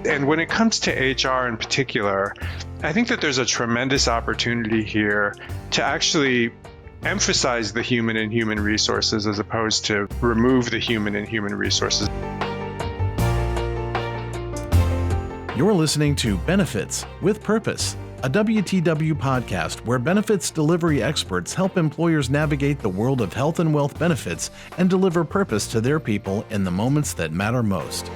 And when it comes to HR in particular, I think that there's a tremendous opportunity here to actually emphasize the human in human resources as opposed to remove the human in human resources. You're listening to Benefits with Purpose, a WTW podcast where benefits delivery experts help employers navigate the world of health and wealth benefits and deliver purpose to their people in the moments that matter most.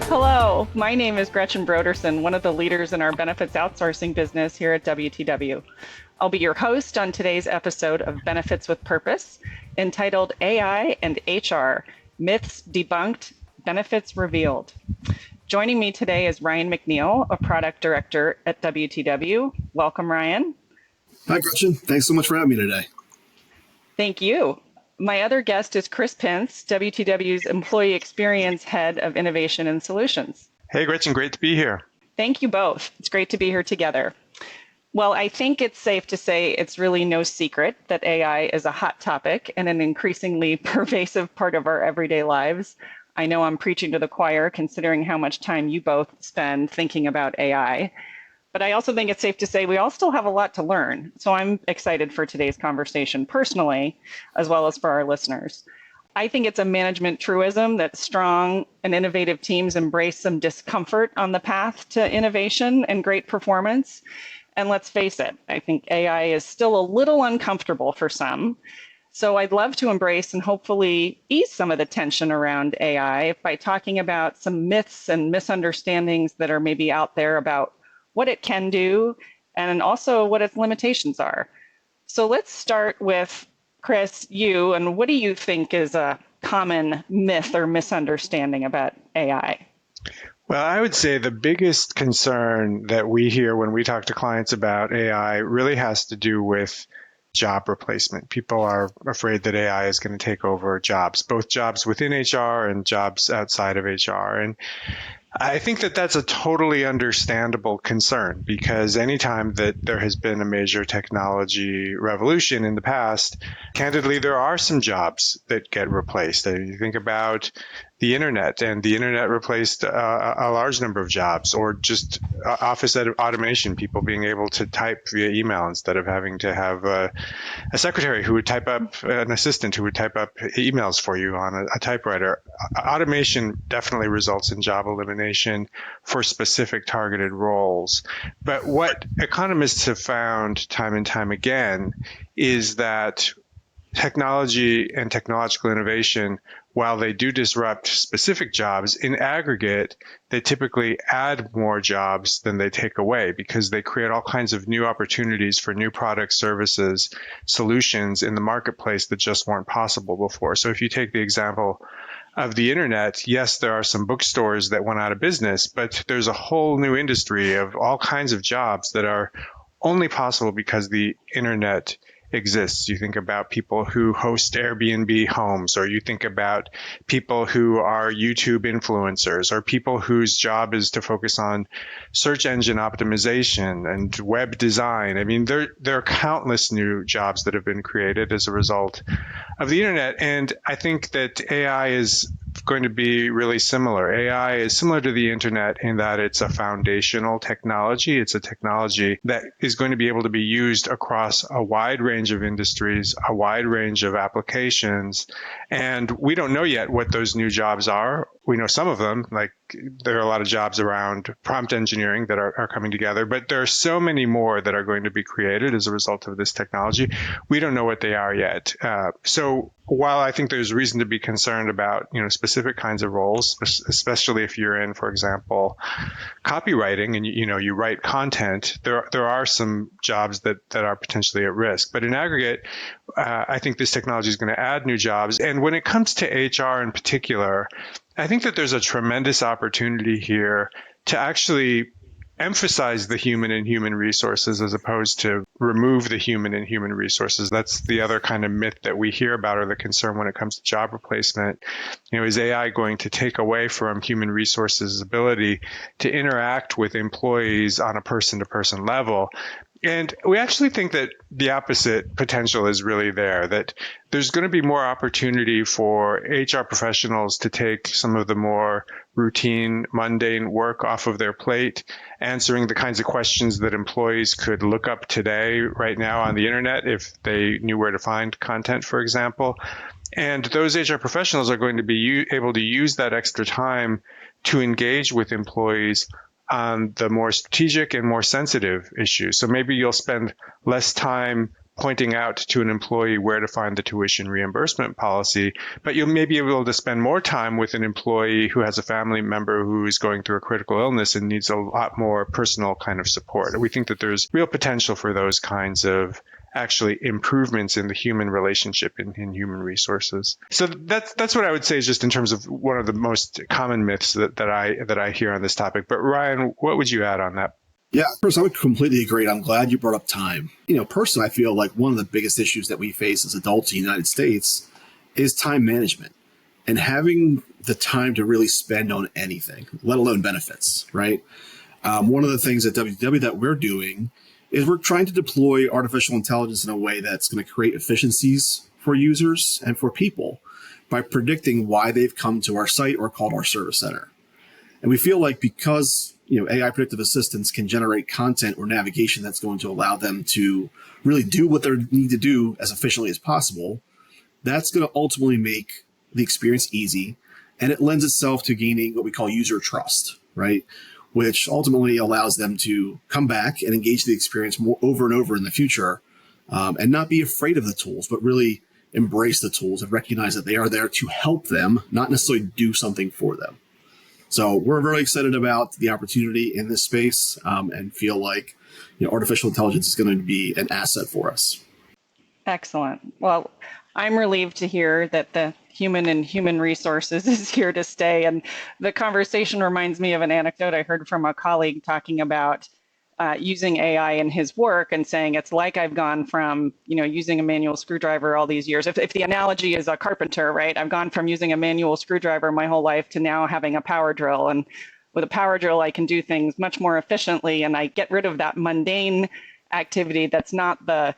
Hello, my name is Gretchen Broderson, one of the leaders in our benefits outsourcing business here at WTW. I'll be your host on today's episode of Benefits with Purpose, entitled AI and HR, Myths Debunked, Benefits Revealed. Joining me today is Ryan McNeil, a product director at WTW. Welcome, Ryan. Hi, Gretchen. Thanks so much for having me today. Thank you. My other guest is Chris Pence, WTW's Employee Experience Head of Innovation and Solutions. Hey, Gretchen, great to be here. Thank you both. It's great to be here together. Well, I think it's safe to say it's really no secret that AI is a hot topic and an increasingly pervasive part of our everyday lives. I know I'm preaching to the choir considering how much time you both spend thinking about AI. But I also think it's safe to say we all still have a lot to learn. So I'm excited for today's conversation personally, as well as for our listeners. I think it's a management truism that strong and innovative teams embrace some discomfort on the path to innovation and great performance. And let's face it, I think AI is still a little uncomfortable for some. So I'd love to embrace and hopefully ease some of the tension around AI by talking about some myths and misunderstandings that are maybe out there about what it can do, and also what its limitations are. So let's start with Chris, you, and what do you think is a common myth or misunderstanding about AI? Well, I would say the biggest concern that we hear when we talk to clients about AI really has to do with job replacement. People are afraid that AI is going to take over jobs, both jobs within HR and jobs outside of HR. And I think that that's a totally understandable concern because anytime that there has been a major technology revolution in the past, candidly, there are some jobs that get replaced. You think about the internet, and the internet replaced a large number of jobs, or just office automation, people being able to type via email instead of having to have a secretary who would type up, an assistant who would type up emails for you on a typewriter. Automation definitely results in job elimination for specific targeted roles. But what economists have found time and time again is that technology and technological innovation, while they do disrupt specific jobs, in aggregate, they typically add more jobs than they take away because they create all kinds of new opportunities for new products, services, solutions in the marketplace that just weren't possible before. So if you take the example of the internet, yes, there are some bookstores that went out of business, but there's a whole new industry of all kinds of jobs that are only possible because the internet exists. You think about people who host Airbnb homes, or you think about people who are YouTube influencers, or people whose job is to focus on search engine optimization and web design. I mean, there are countless new jobs that have been created as a result of the internet. And I think that AI is going to be really similar. AI is similar to the internet in that it's a foundational technology. It's a technology that is going to be able to be used across a wide range of industries, a wide range of applications. And we don't know yet what those new jobs are. We know some of them, like there are a lot of jobs around prompt engineering that are coming together, but there are so many more that are going to be created as a result of this technology. We don't know what they are yet. So while I think there's reason to be concerned about, specific kinds of roles, especially if you're in, for example, copywriting and, you write content, there are some jobs that are potentially at risk. But in aggregate, I think this technology is going to add new jobs. And when it comes to HR in particular, I think that there's a tremendous opportunity here to actually emphasize the human in human resources as opposed to remove the human in human resources. That's the other kind of myth that we hear about, or the concern when it comes to job replacement. Is AI going to take away from human resources' ability to interact with employees on a person-to-person level? And we actually think that the opposite potential is really there, that there's going to be more opportunity for HR professionals to take some of the more routine, mundane work off of their plate, answering the kinds of questions that employees could look up today, right now on the internet, if they knew where to find content, for example. And those HR professionals are going to be able to use that extra time to engage with employees on the more strategic and more sensitive issues. So maybe you'll spend less time pointing out to an employee where to find the tuition reimbursement policy, but you'll maybe be able to spend more time with an employee who has a family member who is going through a critical illness and needs a lot more personal kind of support. We think that there's real potential for those kinds of actually improvements in the human relationship in human resources. So that's what I would say is just in terms of one of the most common myths that I hear on this topic. But Ryan, what would you add on that? Yeah, first, I would completely agree. I'm glad you brought up time. Personally, I feel like one of the biggest issues that we face as adults in the United States is time management and having the time to really spend on anything, let alone benefits, right? One of the things at WTW that we're doing is we're trying to deploy artificial intelligence in a way that's going to create efficiencies for users and for people by predicting why they've come to our site or called our service center. And we feel like because AI predictive assistants can generate content or navigation that's going to allow them to really do what they need to do as efficiently as possible, that's going to ultimately make the experience easy. And it lends itself to gaining what we call user trust, right? Which ultimately allows them to come back and engage the experience more over and over in the future, and not be afraid of the tools, but really embrace the tools and recognize that they are there to help them, not necessarily do something for them. So we're very excited about the opportunity in this space, and feel like artificial intelligence is going to be an asset for us. Excellent. Well, I'm relieved to hear that the human and human resources is here to stay. And the conversation reminds me of an anecdote I heard from a colleague talking about using AI in his work and saying it's like I've gone from using a manual screwdriver all these years. If the analogy is a carpenter, right? I've gone from using a manual screwdriver my whole life to now having a power drill. And with a power drill, I can do things much more efficiently, and I get rid of that mundane activity that's not the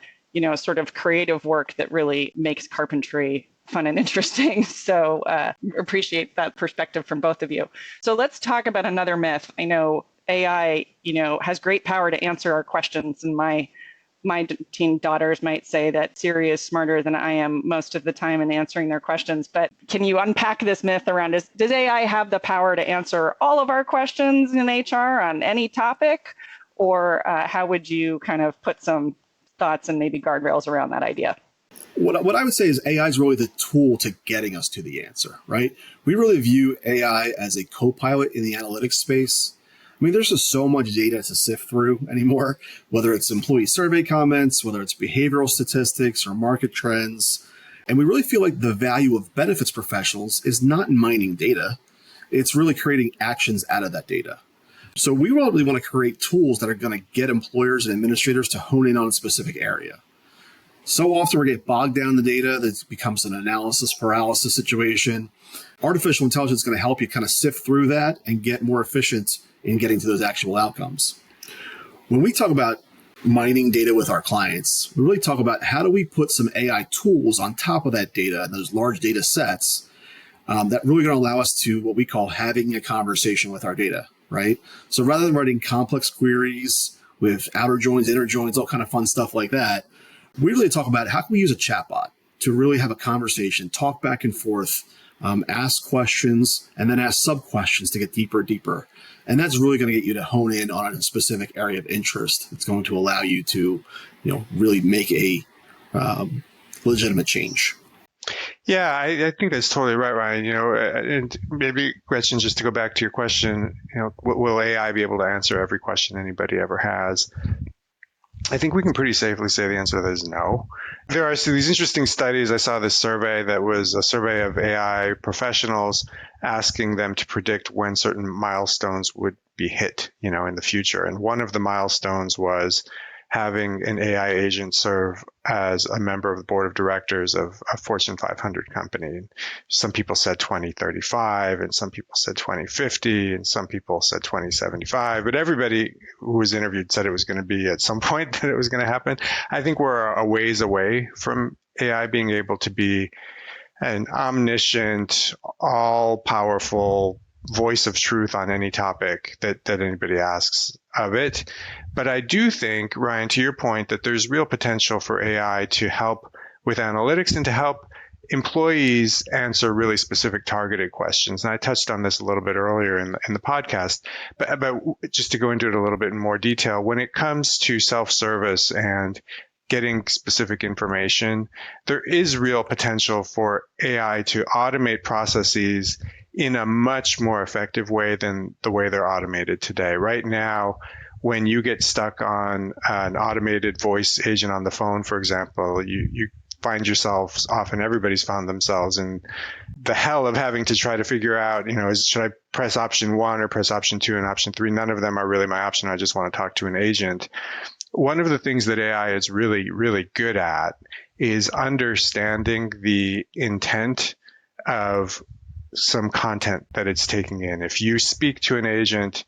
sort of creative work that really makes carpentry fun and interesting. So appreciate that perspective from both of you. So let's talk about another myth. I know AI, has great power to answer our questions, and my teen daughters might say that Siri is smarter than I am most of the time in answering their questions. But can you unpack this myth around does AI have the power to answer all of our questions in HR on any topic? Or how would you kind of put some thoughts and maybe guardrails around that idea? What I would say is AI is really the tool to getting us to the answer, right? We really view AI as a co-pilot in the analytics space. I mean, there's just so much data to sift through anymore, whether it's employee survey comments, whether it's behavioral statistics or market trends. And we really feel like the value of benefits professionals is not in mining data. It's really creating actions out of that data. So we really want to create tools that are going to get employers and administrators to hone in on a specific area. So often we get bogged down in the data that becomes an analysis paralysis situation. Artificial intelligence is going to help you kind of sift through that and get more efficient in getting to those actual outcomes. When we talk about mining data with our clients, we really talk about how do we put some AI tools on top of that data and those large data sets that really going to allow us to what we call having a conversation with our data, right? So rather than writing complex queries with outer joins, inner joins, all kind of fun stuff like that, we really talk about how can we use a chatbot to really have a conversation, talk back and forth, ask questions, and then ask sub-questions to get deeper and deeper. And that's really going to get you to hone in on a specific area of interest. It's going to allow you to, really make a legitimate change. Yeah, I think that's totally right, Ryan. And maybe, Gretchen, just to go back to your question, will AI be able to answer every question anybody ever has? I think we can pretty safely say the answer to that is no. There are these interesting studies. I saw this survey that was a survey of AI professionals asking them to predict when certain milestones would be hit, in the future. And one of the milestones was having an AI agent serve as a member of the board of directors of a Fortune 500 company. Some people said 2035, and some people said 2050, and some people said 2075, but everybody who was interviewed said it was going to be at some point that it was going to happen. I think we're a ways away from AI being able to be an omniscient, all-powerful voice of truth on any topic that anybody asks of it. But I do think, Ryan, to your point, that there's real potential for AI to help with analytics and to help employees answer really specific targeted questions. And I touched on this a little bit earlier in the podcast, but just to go into it a little bit in more detail, when it comes to self-service and getting specific information, there is real potential for AI to automate processes in a much more effective way than the way they're automated today. Right now, when you get stuck on an automated voice agent on the phone, for example, you find yourselves, often everybody's found themselves in the hell of having to try to figure out, should I press option 1 or press option 2 and option 3? None of them are really my option. I just want to talk to an agent. One of the things that AI is really, really good at is understanding the intent of some content that it's taking in. If you speak to an AI agent,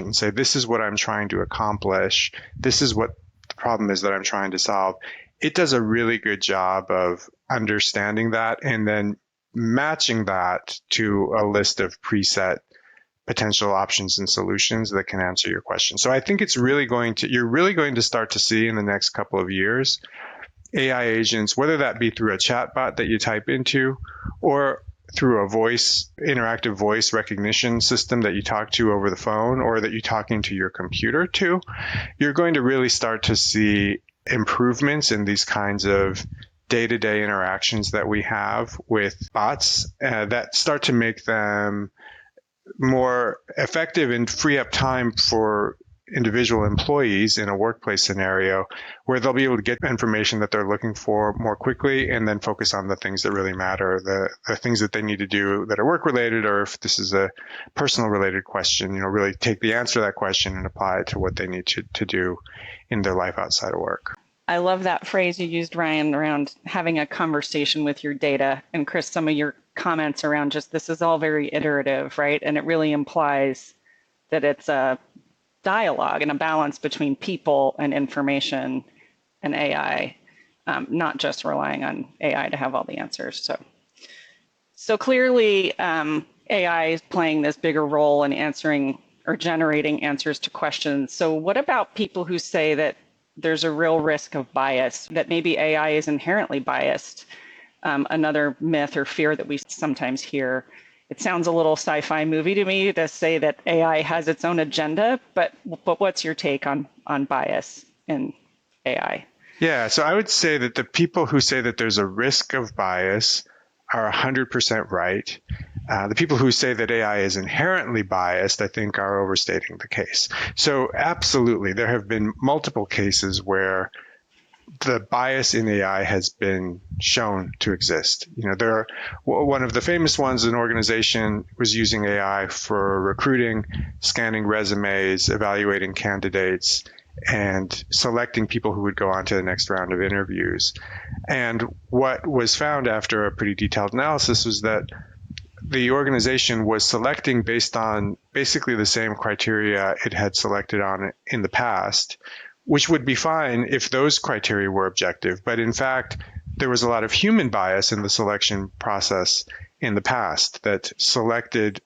and say, this is what I'm trying to accomplish, this is what the problem is that I'm trying to solve, it does a really good job of understanding that and then matching that to a list of preset potential options and solutions that can answer your question. So I think you're really going to start to see in the next couple of years AI agents, whether that be through a chatbot that you type into or through a interactive voice recognition system that you talk to over the phone or that you're talking to your computer to, you're going to really start to see improvements in these kinds of day-to-day interactions that we have with bots that start to make them more effective and free up time for individual employees in a workplace scenario where they'll be able to get information that they're looking for more quickly and then focus on the things that really matter, the things that they need to do that are work related, or if this is a personal related question, really take the answer to that question and apply it to what they need to do in their life outside of work. I love that phrase you used, Ryan, around having a conversation with your data. And Chris, some of your comments around just this is all very iterative, right? And it really implies that it's a dialogue and a balance between people and information and AI, not just relying on AI to have all the answers. So clearly, AI is playing this bigger role in answering or generating answers to questions. So what about people who say that there's a real risk of bias, that maybe AI is inherently biased? Another myth or fear that we sometimes hear. It sounds a little sci-fi movie to me to say that AI has its own agenda, but what's your take on bias in AI? Yeah, so I would say that the people who say that there's a risk of bias are 100% right. The people who say that AI is inherently biased, I think, are overstating the case. So absolutely, there have been multiple cases where the bias in AI has been shown to exist. One of the famous ones, an organization was using AI for recruiting, scanning resumes, evaluating candidates, and selecting people who would go on to the next round of interviews. And what was found after a pretty detailed analysis was that the organization was selecting based on basically the same criteria it had selected on in the past, which would be fine if those criteria were objective. But in fact, there was a lot of human bias in the selection process in the past that selected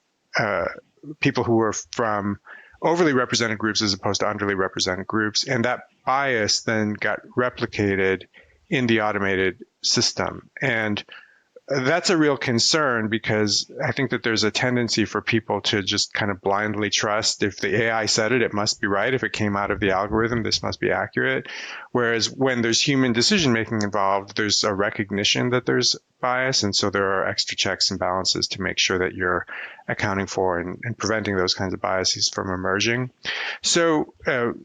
people who were from overly represented groups as opposed to underly represented groups. And that bias then got replicated in the automated system. And that's a real concern because I think that there's a tendency for people to just kind of blindly trust if the AI said it, it must be right. If it came out of the algorithm, this must be accurate. Whereas when there's human decision making involved, there's a recognition that there's bias. And so there are extra checks and balances to make sure that you're accounting for and preventing those kinds of biases from emerging. So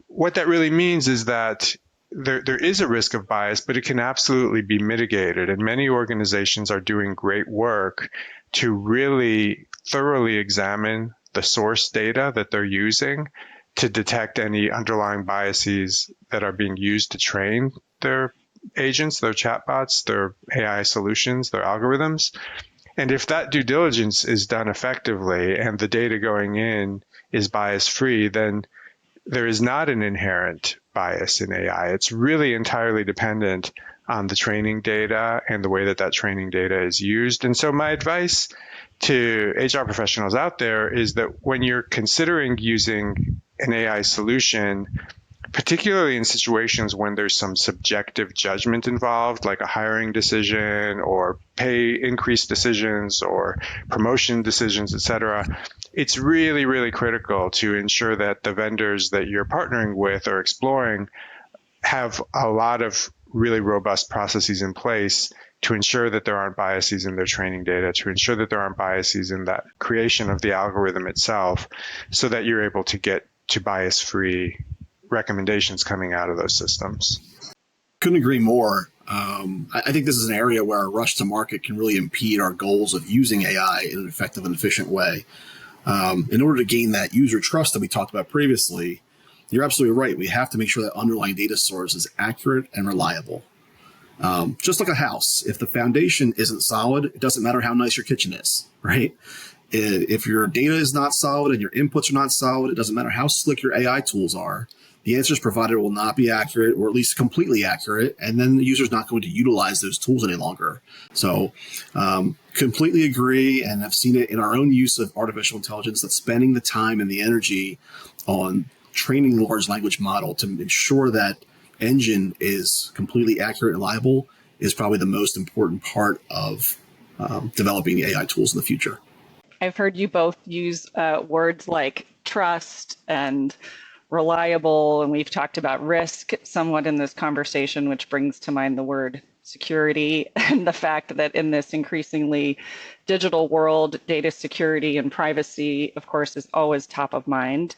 what that really means is that there is a risk of bias, but it can absolutely be mitigated. And many organizations are doing great work to really thoroughly examine the source data that they're using to detect any underlying biases that are being used to train their agents, their chatbots, their AI solutions, their algorithms. And if that due diligence is done effectively and the data going in is bias free, then there is not an inherent bias in AI. It's really entirely dependent on the training data and the way that that training data is used. And so my advice to HR professionals out there is that when you're considering using an AI solution, particularly in situations when there's some subjective judgment involved, like a hiring decision or pay increase decisions or promotion decisions, et cetera, it's really, really critical to ensure that the vendors that you're partnering with or exploring have a lot of really robust processes in place to ensure that there aren't biases in their training data, to ensure that there aren't biases in that creation of the algorithm itself, so that you're able to get to bias-free recommendations coming out of those systems. Couldn't agree more. I think this is an area where a rush to market can really impede our goals of using AI in an effective and efficient way. In order to gain that user trust that we talked about previously, you're absolutely right. We have to make sure that underlying data source is accurate and reliable. Just like a house, if the foundation isn't solid, it doesn't matter how nice your kitchen is, right? If your data is not solid and your inputs are not solid, it doesn't matter how slick your AI tools are. The answers provided will not be accurate, or at least completely accurate, and then the user's not going to utilize those tools any longer. So completely agree, and I've seen it in our own use of artificial intelligence, that spending the time and the energy on training the large language model to ensure that engine is completely accurate and reliable is probably the most important part of developing AI tools in the future. I've heard you both use words like trust and reliable, and we've talked about risk somewhat in this conversation, which brings to mind the word security and the fact that in this increasingly digital world, data security and privacy, of course, is always top of mind.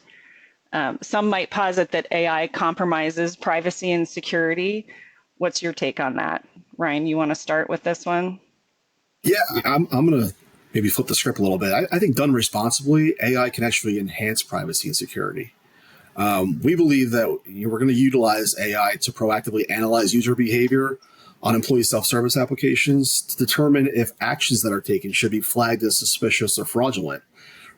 Some might posit that AI compromises privacy and security. What's your take on that? Ryan, you want to start with this one? Yeah, I'm going to maybe flip the script a little bit. I think done responsibly, AI can actually enhance privacy and security. We believe that we're going to utilize AI to proactively analyze user behavior on employee self-service applications to determine if actions that are taken should be flagged as suspicious or fraudulent.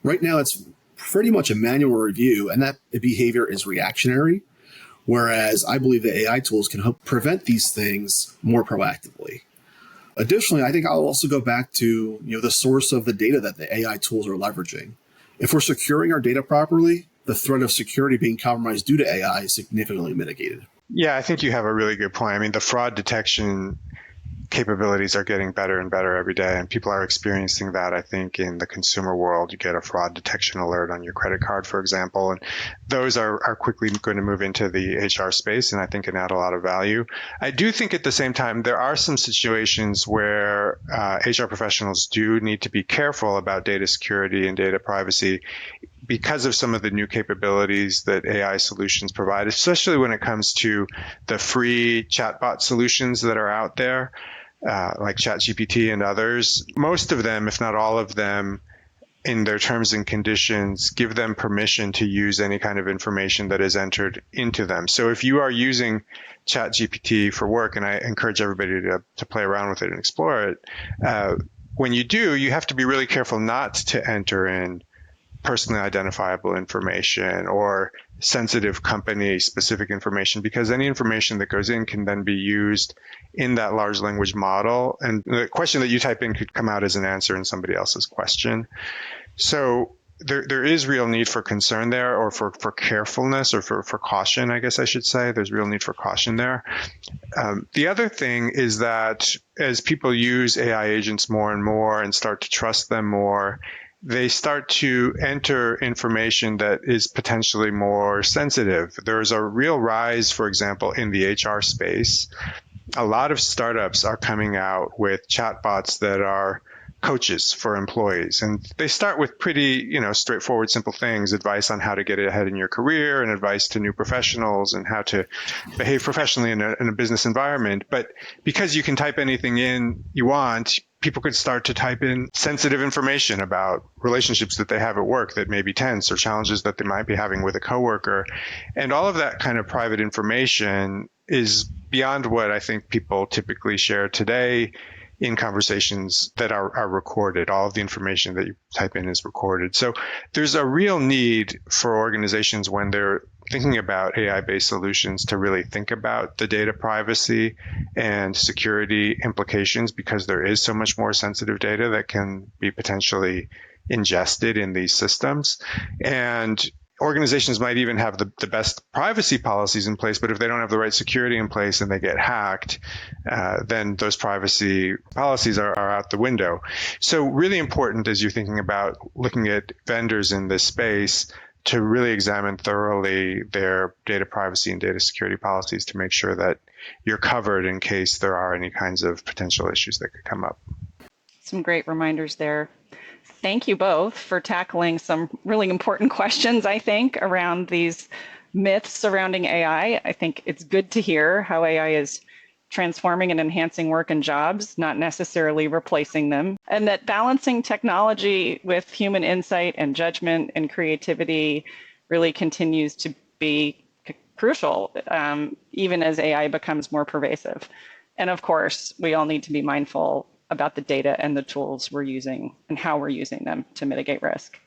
Right now, it's pretty much a manual review, and that behavior is reactionary, whereas I believe that AI tools can help prevent these things more proactively. Additionally, I think I'll also go back to the source of the data that the AI tools are leveraging. If we're securing our data properly, the threat of security being compromised due to AI is significantly mitigated. Yeah, I think you have a really good point. I mean, the fraud detection capabilities are getting better and better every day, and people are experiencing that. I think in the consumer world, you get a fraud detection alert on your credit card, for example, and those are quickly going to move into the HR space, and I think can add a lot of value. I do think at the same time, there are some situations where HR professionals do need to be careful about data security and data privacy because of some of the new capabilities that AI solutions provide, especially when it comes to the free chatbot solutions that are out there. Like ChatGPT and others, most of them, if not all of them, in their terms and conditions, give them permission to use any kind of information that is entered into them. So if you are using ChatGPT for work, and I encourage everybody to play around with it and explore it, when you do, you have to be really careful not to enter in personally identifiable information or sensitive company specific information, because any information that goes in can then be used in that large language model. And the question that you type in could come out as an answer in somebody else's question. So there is real need for concern there, or for carefulness, or for caution, I guess I should say. There's real need for caution there. The other thing is that as people use AI agents more and more and start to trust them more, they start to enter information that is potentially more sensitive. There's a real rise, for example, in the HR space. A lot of startups are coming out with chatbots that are coaches for employees. And they start with pretty, straightforward, simple things, advice on how to get ahead in your career and advice to new professionals and how to behave professionally in a business environment. But because you can type anything in you want, people could start to type in sensitive information about relationships that they have at work that may be tense or challenges that they might be having with a coworker. And all of that kind of private information is beyond what I think people typically share today in conversations that are recorded. All of the information that you type in is recorded. So there's a real need for organizations when they're thinking about AI-based solutions to really think about the data privacy and security implications, because there is so much more sensitive data that can be potentially ingested in these systems. And organizations might even have the best privacy policies in place, but if they don't have the right security in place and they get hacked, then those privacy policies are out the window. So really important as you're thinking about looking at vendors in this space to really examine thoroughly their data privacy and data security policies to make sure that you're covered in case there are any kinds of potential issues that could come up. Some great reminders there. Thank you both for tackling some really important questions, I think, around these myths surrounding AI. I think it's good to hear how AI is transforming and enhancing work and jobs, not necessarily replacing them, and that balancing technology with human insight and judgment and creativity really continues to be crucial, even as AI becomes more pervasive. And of course, we all need to be mindful about the data and the tools we're using and how we're using them to mitigate risk.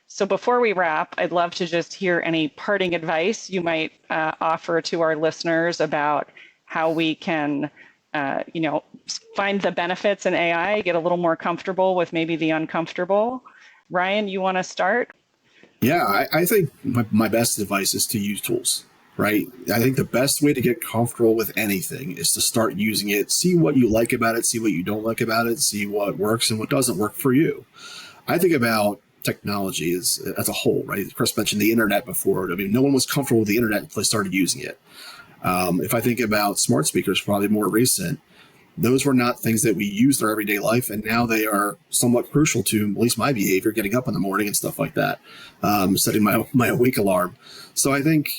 So before we wrap, I'd love to just hear any parting advice you might offer to our listeners about how we can, find the benefits in AI, get a little more comfortable with maybe the uncomfortable. Ryan, you want to start? Yeah, I think my best advice is to use tools. Right? I think the best way to get comfortable with anything is to start using it, see what you like about it, see what you don't like about it, see what works and what doesn't work for you. I think about technology as a whole, right? Chris mentioned the internet before. I mean, no one was comfortable with the internet until they started using it. If I think about smart speakers, probably more recent, those were not things that we used in our everyday life, and now they are somewhat crucial to at least my behavior, getting up in the morning and stuff like that, setting my awake alarm. So I think,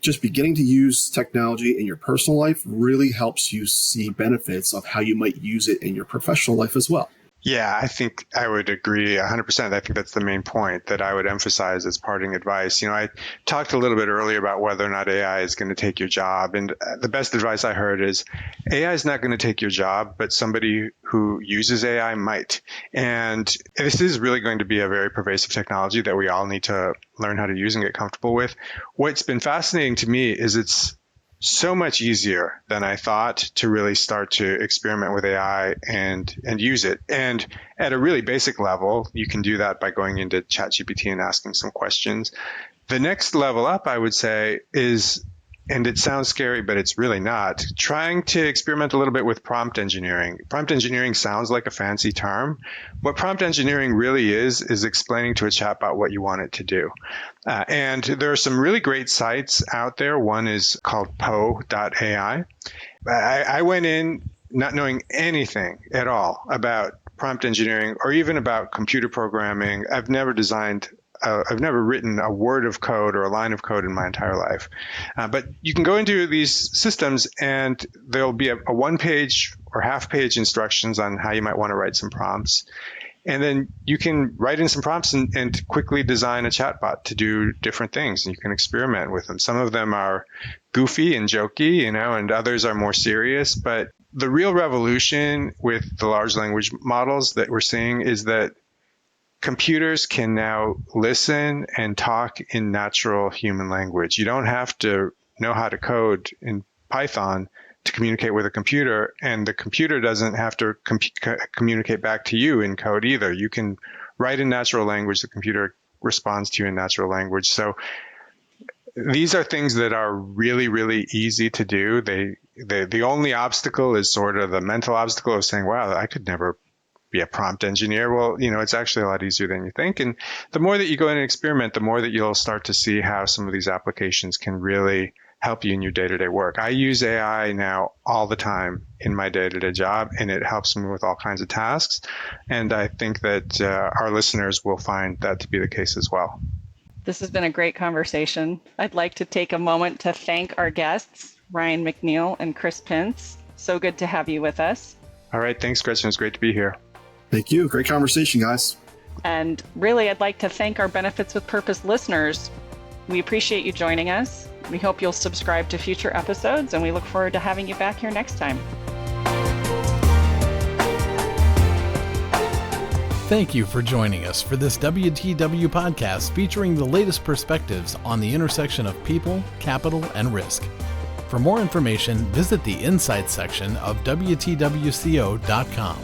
just beginning to use technology in your personal life really helps you see benefits of how you might use it in your professional life as well. Yeah, I think I would agree 100%. I think that's the main point that I would emphasize as parting advice. I talked a little bit earlier about whether or not AI is going to take your job. And the best advice I heard is AI is not going to take your job, but somebody who uses AI might. And this is really going to be a very pervasive technology that we all need to learn how to use and get comfortable with. What's been fascinating to me is it's so much easier than I thought to really start to experiment with AI and use it. And at a really basic level, you can do that by going into ChatGPT and asking some questions. The next level up, I would say, is, and it sounds scary, but it's really not, trying to experiment a little bit with prompt engineering. Prompt engineering sounds like a fancy term. What prompt engineering really is explaining to a chatbot what you want it to do. And there are some really great sites out there. One is called po.ai. I went in not knowing anything at all about prompt engineering or even about computer programming. I've never written a word of code or a line of code in my entire life. But you can go into these systems and there'll be a one-page or half-page instructions on how you might want to write some prompts. And then you can write in some prompts and quickly design a chatbot to do different things. And you can experiment with them. Some of them are goofy and jokey, and others are more serious. But the real revolution with the large language models that we're seeing is that computers can now listen and talk in natural human language. You don't have to know how to code in Python to communicate with a computer, and the computer doesn't have to communicate back to you in code either. You can write in natural language, the computer responds to you in natural language. So these are things that are really, really easy to do. The only obstacle is sort of the mental obstacle of saying, wow, I could never be a prompt engineer. Well, it's actually a lot easier than you think. And the more that you go in and experiment, the more that you'll start to see how some of these applications can really help you in your day-to-day work. I use AI now all the time in my day-to-day job, and it helps me with all kinds of tasks. And I think that our listeners will find that to be the case as well. This has been a great conversation. I'd like to take a moment to thank our guests, Ryan McNeil and Chris Pintz. So good to have you with us. All right. Thanks, Gretchen. It's great to be here. Thank you. Great conversation, guys. And really, I'd like to thank our Benefits with Purpose listeners. We appreciate you joining us. We hope you'll subscribe to future episodes, and we look forward to having you back here next time. Thank you for joining us for this WTW podcast featuring the latest perspectives on the intersection of people, capital, and risk. For more information, visit the Insights section of WTWCO.com.